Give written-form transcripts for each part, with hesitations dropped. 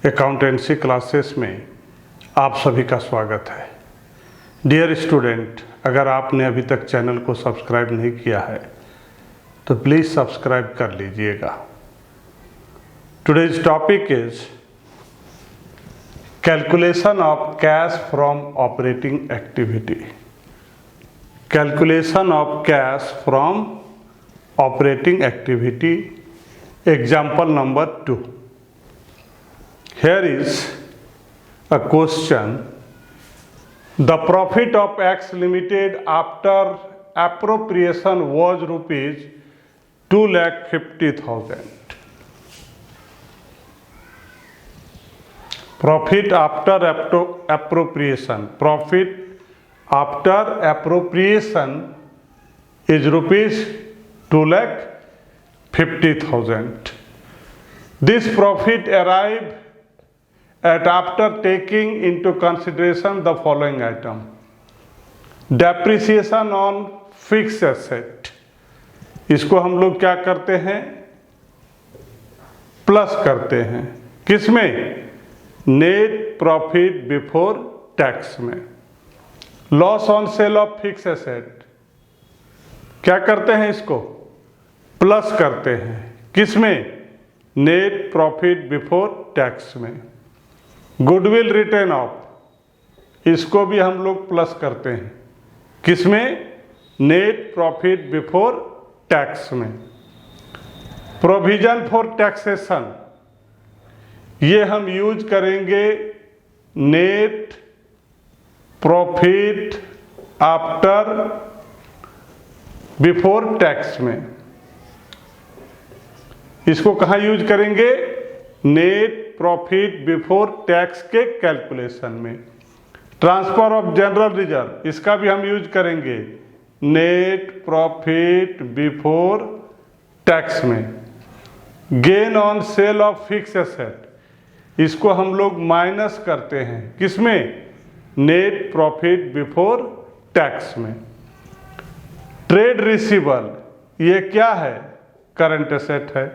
Accountancy classes में आप सभी का स्वागत है। डियर स्टूडेंट, अगर आपने अभी तक चैनल को सब्सक्राइब नहीं किया है तो प्लीज़ सब्सक्राइब कर लीजिएगा। Today's topic is calculation of cash from operating activity. Calculation of cash from operating activity, example number 2। Here is a question. The profit of X Limited after appropriation was rupees 2,50,000. Profit after appropriation. Profit after appropriation is rupees 2,50,000. This profit arrived at after taking into consideration the following item: depreciation on fixed asset, इसको हम लोग क्या करते हैं, plus करते हैं, किसमें? Net profit before tax में। Loss on sale of fix asset, क्या करते हैं, इसको प्लस करते हैं, किसमें? नेट प्रॉफिट बिफोर टैक्स में। गुडविल रिटर्न ऑफ, इसको भी हम लोग प्लस करते हैं, किसमें? नेट प्रॉफिट बिफोर टैक्स में। प्रोविजन फॉर टैक्सेशन, ये हम यूज करेंगे net profit after before tax में। इसको कहाँ यूज करेंगे? नेट प्रॉफिट बिफोर टैक्स के कैलकुलेशन में। ट्रांसफर ऑफ जनरल रिजर्व, इसका भी हम यूज करेंगे नेट प्रॉफिट बिफोर टैक्स में। Gain on sale of fix asset, इसको हम लोग माइनस करते हैं, किसमें? नेट प्रॉफिट बिफोर टैक्स में। ट्रेड रिसीवेबल, ये क्या है? करंट एसेट है।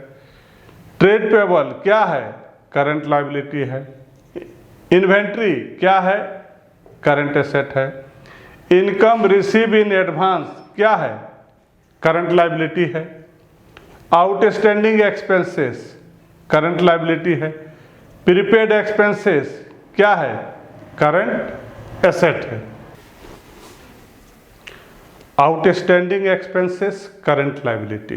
ट्रेड पेबल क्या है? करंट लायबिलिटी है। इन्वेंट्री क्या है? करंट एसेट है। इनकम रिसीव इन एडवांस क्या है? करंट लायबिलिटी है। आउटस्टैंडिंग एक्सपेंसेस करंट लायबिलिटी है। प्रीपेड एक्सपेंसेस क्या है? करंट एसेट है। Outstanding expenses current liability,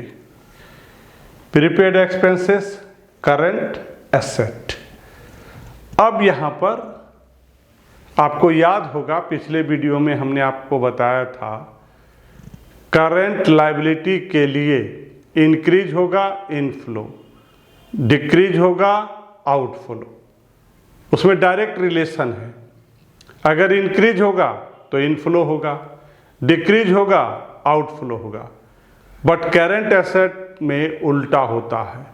prepaid expenses current asset. अब यहाँ पर आपको याद होगा, पिछले वीडियो में हमने आपको बताया था करंट लायबिलिटी के लिए इंक्रीज होगा इनफ्लो, डिक्रीज होगा आउटफ्लो, उसमें डायरेक्ट रिलेशन है। अगर इंक्रीज होगा तो इनफ्लो होगा, डिक्रीज होगा आउटफ्लो होगा। बट करंट एसेट में उल्टा होता है,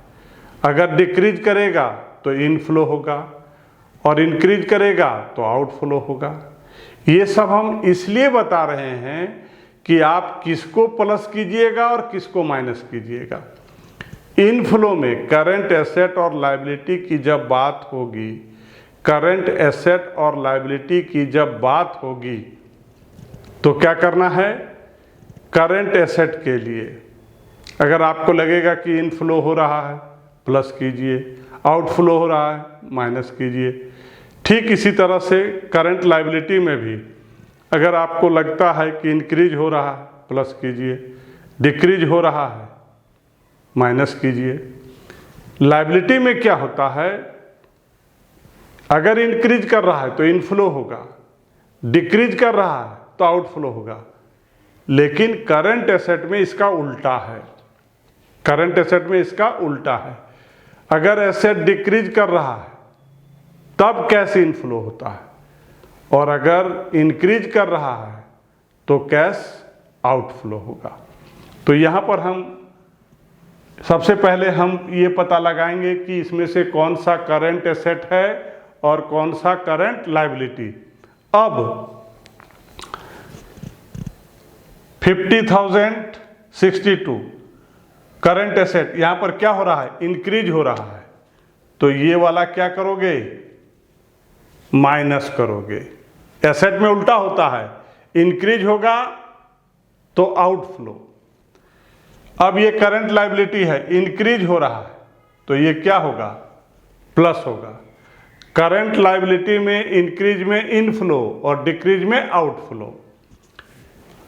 अगर डिक्रीज करेगा तो इनफ्लो होगा और इंक्रीज करेगा तो आउटफ्लो होगा। ये सब हम इसलिए बता रहे हैं कि आप किसको प्लस कीजिएगा और किसको माइनस कीजिएगा। इनफ्लो में करंट एसेट और लायबिलिटी की जब बात होगी, करंट एसेट और लायबिलिटी की जब बात होगी तो क्या करना है? करंट एसेट के लिए अगर आपको लगेगा कि इनफ्लो हो रहा है, प्लस कीजिए, आउटफ्लो हो रहा है, माइनस कीजिए। ठीक इसी तरह से करंट लायबिलिटी में भी अगर आपको लगता है कि इंक्रीज हो रहा है, प्लस कीजिए, डिक्रीज हो रहा है, माइनस कीजिए। लायबिलिटी में क्या होता है? अगर इंक्रीज कर रहा है तो इनफ्लो होगा, डिक्रीज कर रहा है तो आउटफ्लो होगा। लेकिन करंट एसेट में इसका उल्टा है, करंट एसेट में इसका उल्टा है। अगर एसेट डिक्रीज कर रहा है तब कैश इनफ्लो होता है, और अगर इंक्रीज कर रहा है तो कैश आउटफ्लो होगा। तो यहाँ पर हम सबसे पहले हम ये पता लगाएंगे कि इसमें से कौन सा करंट एसेट है और कौन सा करंट लायबिलिटी। अब 50,062 करंट एसेट, यहाँ पर क्या हो रहा है? इंक्रीज हो रहा है, तो ये वाला क्या करोगे, माइनस करोगे। एसेट में उल्टा होता है, इंक्रीज होगा तो आउटफ्लो। अब ये करंट लायबिलिटी है, इंक्रीज हो रहा है तो ये क्या होगा, प्लस होगा। करंट लायबिलिटी में इंक्रीज में इनफ्लो और डिक्रीज में आउटफ्लो।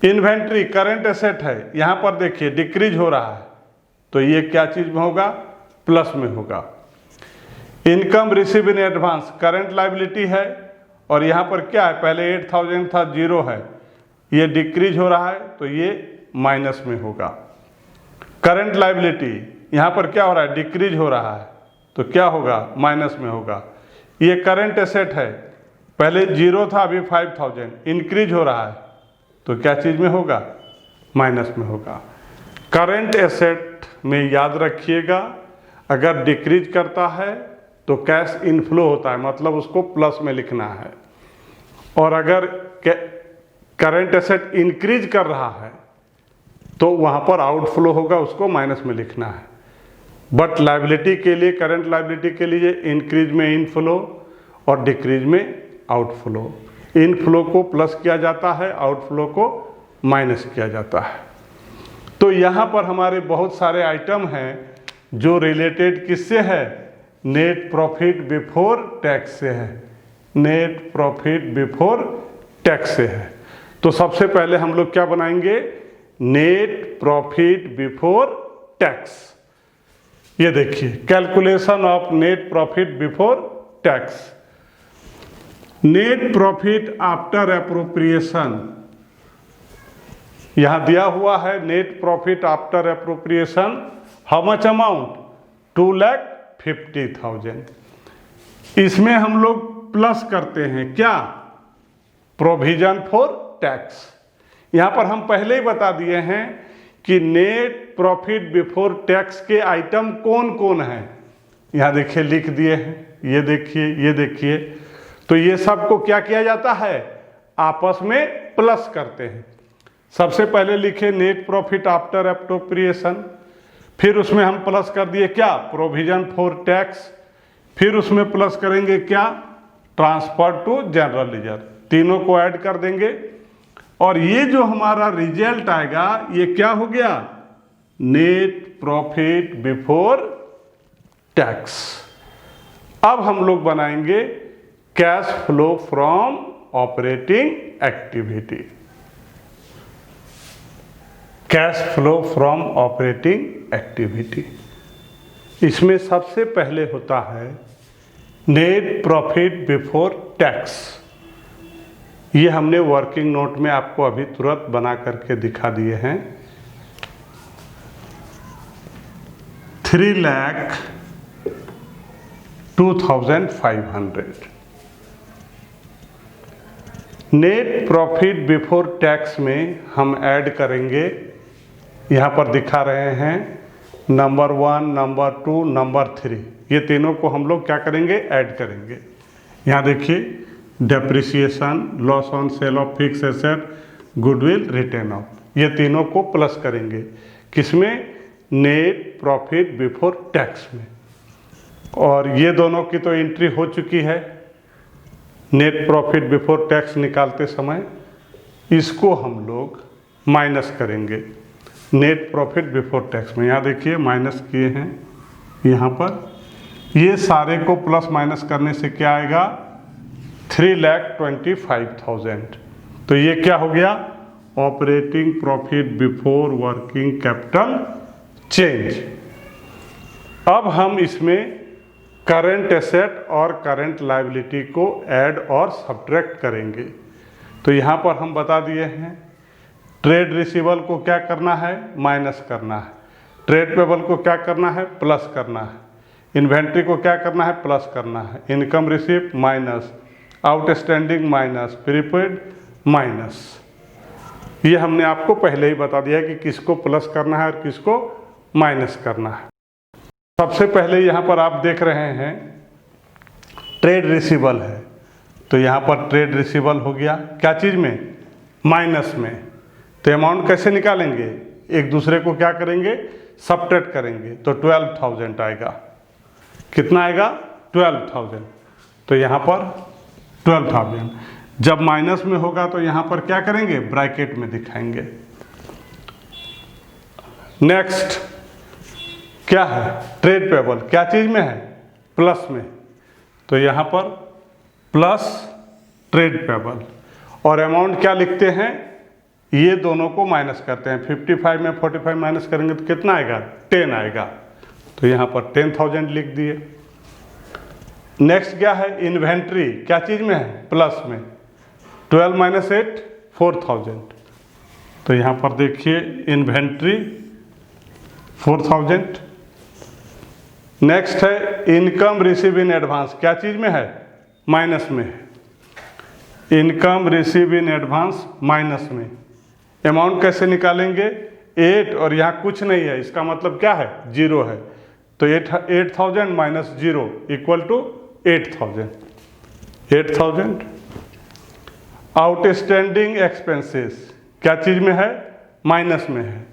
इन्वेंट्री करंट एसेट है, यहां पर देखिए डिक्रीज हो रहा है तो ये क्या चीज में होगा, प्लस में होगा। Income receive in advance current liability है और यहां पर क्या है, पहले 8000 था, 0 है, ये डिक्रीज हो रहा है तो ये माइनस में होगा। करंट लायबिलिटी यहां पर क्या हो रहा है, डिक्रीज हो रहा है तो क्या होगा, माइनस में होगा। ये करंट एसेट है, पहले 0 था अभी 5000, इंक्रीज हो रहा है तो क्या चीज में होगा, माइनस में होगा। करंट एसेट में याद रखिएगा, अगर डिक्रीज करता है तो कैश इनफ्लो होता है, मतलब उसको प्लस में लिखना है। और अगर करंट एसेट इंक्रीज कर रहा है तो वहां पर आउटफ्लो होगा, उसको माइनस में लिखना है। बट लायबिलिटी के लिए, करंट लायबिलिटी के लिए इंक्रीज में इनफ्लो और डिक्रीज में आउटफ्लो। इनफ्लो को प्लस किया जाता है, आउटफ्लो को माइनस किया जाता है। तो यहाँ पर हमारे बहुत सारे आइटम हैं जो रिलेटेड किससे है, नेट प्रॉफिट बिफोर टैक्स से है, नेट प्रॉफिट बिफोर टैक्स से है। तो सबसे पहले हम लोग क्या बनाएंगे, नेट प्रॉफिट बिफोर टैक्स। ये देखिए, calculation of net profit before tax. Net profit after appropriation, यहां दिया हुआ है net profit after appropriation, how much amount, 2,50,000। इसमें हम लोग प्लस करते हैं क्या, प्रोविजन फॉर टैक्स। यहां पर हम पहले ही बता दिए हैं कि नेट प्रॉफिट बिफोर टैक्स के आइटम कौन कौन हैं, यहां देखिए लिख दिए हैं, ये देखिए, ये देखिए। तो ये सबको क्या किया जाता है, आपस में प्लस करते हैं। सबसे पहले लिखे नेट प्रॉफिट आफ्टर एप्रोप्रिएशन, फिर उसमें हम प्लस कर दिए क्या, प्रोविजन फॉर टैक्स, फिर उसमें प्लस करेंगे क्या, ट्रांसफर टू जनरल रिजर्व, तीनों को ऐड कर देंगे और ये जो हमारा रिजल्ट आएगा ये क्या हो गया, नेट प्रॉफिट बिफोर टैक्स। अब हम लोग बनाएंगे cash flow from operating activity, cash flow from operating activity. इसमें सबसे पहले होता है नेट प्रॉफिट बिफोर टैक्स। ये हमने वर्किंग नोट में आपको अभी तुरंत बना करके दिखा दिए हैं। 3,02,500 नेट प्रॉफिट बिफोर टैक्स में हम ऐड करेंगे, यहाँ पर दिखा रहे हैं नंबर 1, नंबर 2, नंबर 3, ये तीनों को हम लोग क्या करेंगे, ऐड करेंगे। यहाँ देखिए depreciation, loss on sale of fix asset, goodwill, written off, ये तीनों को प्लस करेंगे किसमें, नेट प्रॉफिट बिफोर टैक्स में। और ये दोनों की तो एंट्री हो चुकी है नेट प्रॉफिट बिफोर टैक्स निकालते समय, इसको हम लोग माइनस करेंगे नेट प्रॉफिट बिफोर टैक्स में। यहाँ देखिए माइनस किए हैं यहाँ पर, ये सारे को प्लस माइनस करने से क्या आएगा, 3,25,000। तो ये क्या हो गया, operating profit before working capital change. अब हम इसमें करंट एसेट और करंट लायबिलिटी को ऐड और सब्ट्रैक्ट करेंगे। तो यहाँ पर हम बता दिए हैं ट्रेड रिसीवेबल को क्या करना है, माइनस करना है, ट्रेड पेबल को क्या करना है, प्लस करना है, इन्वेंट्री को क्या करना है, प्लस करना है, income receive minus, outstanding minus, prepaid minus. ये हमने आपको पहले ही बता दिया कि किसको प्लस करना है और किसको माइनस करना है। सबसे पहले यहाँ पर आप देख रहे हैं ट्रेड रिसीवेबल है, तो यहाँ पर ट्रेड रिसीवेबल हो गया क्या चीज़ में, माइनस में। तो अमाउंट कैसे निकालेंगे, एक दूसरे को क्या करेंगे, सब्ट्रैक्ट करेंगे, तो 12,000 आएगा। कितना आएगा 12,000, तो यहाँ पर 12,000। जब माइनस में होगा तो यहाँ पर क्या करेंगे, ब्रैकेट में दिखाएंगे। नेक्स्ट क्या है, ट्रेड पेबल, क्या चीज़ में है, प्लस में, तो यहाँ पर प्लस ट्रेड पेबल। और अमाउंट क्या लिखते हैं, ये दोनों को माइनस करते हैं। 55 में 45 माइनस करेंगे तो कितना आएगा, 10 आएगा, तो यहाँ पर 10,000 लिख दिए। नेक्स्ट क्या है, इन्वेंट्री, क्या चीज़ में है, प्लस में, 12 माइनस 8 4,000, तो यहाँ पर देखिए इन्वेंट्री 4,000। नेक्स्ट है इनकम रिसीव इन एडवांस, क्या चीज़ में है, माइनस में है, income receive in advance minus में। अमाउंट कैसे निकालेंगे, 8 और यहाँ कुछ नहीं है, इसका मतलब क्या है, 0 है, तो 8,000 minus 0 equal to 8,000। Outstanding expenses, क्या चीज़ में है, माइनस में है,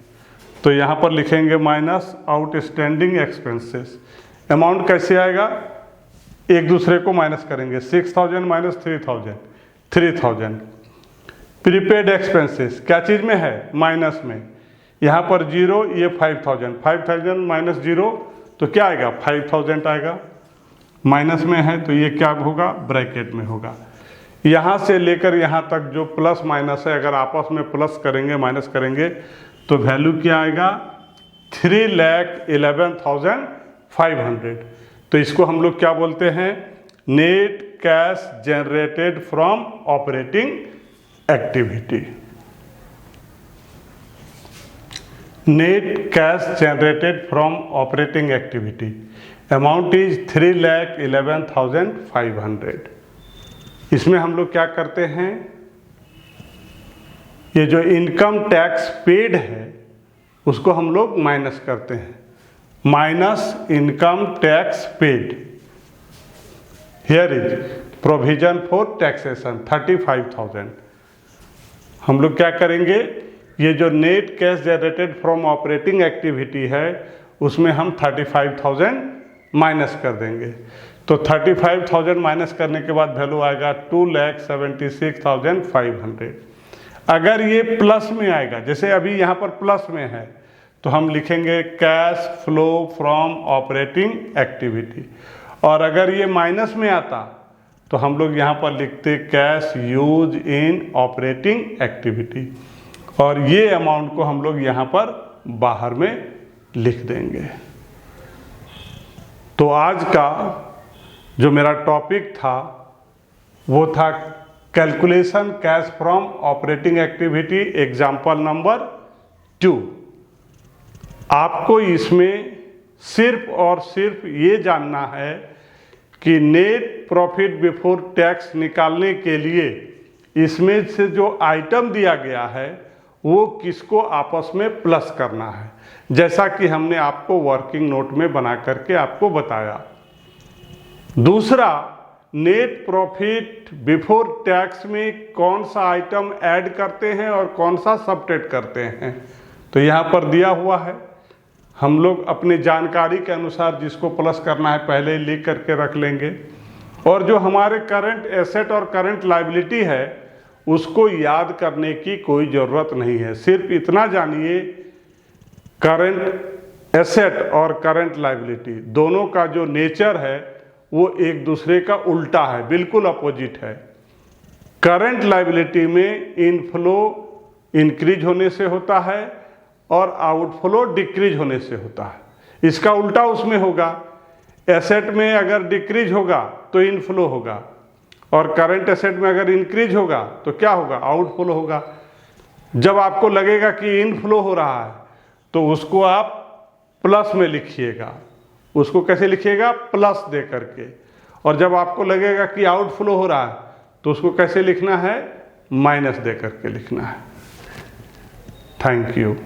तो यहाँ पर लिखेंगे माइनस आउटस्टैंडिंग एक्सपेंसेस। अमाउंट कैसे आएगा, एक दूसरे को माइनस करेंगे, 6,000 माइनस 3,000। प्रीपेड एक्सपेंसेस, क्या चीज़ में है, माइनस में, यहाँ पर 0, ये 5,000 माइनस 0, तो क्या आएगा, 5,000 आएगा, माइनस में है तो ये क्या होगा, ब्रैकेट में होगा। यहाँ से लेकर यहाँ तक जो प्लस माइनस है, अगर आपस में प्लस करेंगे माइनस करेंगे तो वैल्यू क्या आएगा, 3,11,500। तो इसको हम लोग क्या बोलते हैं, net cash generated from operating activity. Net cash generated from operating activity, amount is 3,11,500। इसमें हम लोग क्या करते हैं, ये जो इनकम टैक्स पेड है उसको हम लोग माइनस करते हैं, minus income tax paid. Here is provision for taxation 35,000। हम लोग क्या करेंगे, ये जो net cash generated from operating activity है उसमें हम 35,000 माइनस कर देंगे, तो 35,000 माइनस करने के बाद वैल्यू आएगा 2,76,500। अगर ये प्लस में आएगा, जैसे अभी यहाँ पर प्लस में है, तो हम लिखेंगे cash flow from operating activity, और अगर ये माइनस में आता तो हम लोग यहाँ पर लिखते cash use in operating activity, और ये अमाउंट को हम लोग यहाँ पर बाहर में लिख देंगे। तो आज का जो मेरा टॉपिक था वो था calculation cash from operating activity, example number 2। आपको इसमें सिर्फ और सिर्फ ये जानना है कि नेट प्रॉफिट बिफोर टैक्स निकालने के लिए इसमें से जो आइटम दिया गया है वो किसको आपस में प्लस करना है, जैसा कि हमने आपको वर्किंग नोट में बना करके आपको बताया। दूसरा, नेट प्रॉफिट बिफोर टैक्स में कौन सा आइटम ऐड करते हैं और कौन सा सबट्रैक्ट करते हैं, तो यहाँ पर दिया हुआ है। हम लोग अपनी जानकारी के अनुसार जिसको प्लस करना है पहले लिख करके रख लेंगे, और जो हमारे करंट एसेट और करंट लायबिलिटी है उसको याद करने की कोई ज़रूरत नहीं है। सिर्फ इतना जानिए, करंट एसेट और करंट लायबिलिटी दोनों का जो नेचर है वो एक दूसरे का उल्टा है, बिल्कुल अपोजिट है। करंट लायबिलिटी में इनफ्लो इंक्रीज होने से होता है और आउटफ्लो डिक्रीज होने से होता है, इसका उल्टा उसमें होगा। एसेट में अगर डिक्रीज होगा तो इनफ्लो होगा, और करंट एसेट में अगर इंक्रीज होगा तो क्या होगा, आउटफ्लो होगा। जब आपको लगेगा कि इनफ्लो हो रहा है तो उसको आप प्लस में लिखिएगा। उसको कैसे लिखिएगा, प्लस दे करके। और जब आपको लगेगा कि आउटफ्लो हो रहा है तो उसको कैसे लिखना है, माइनस दे करके लिखना है। Thank you.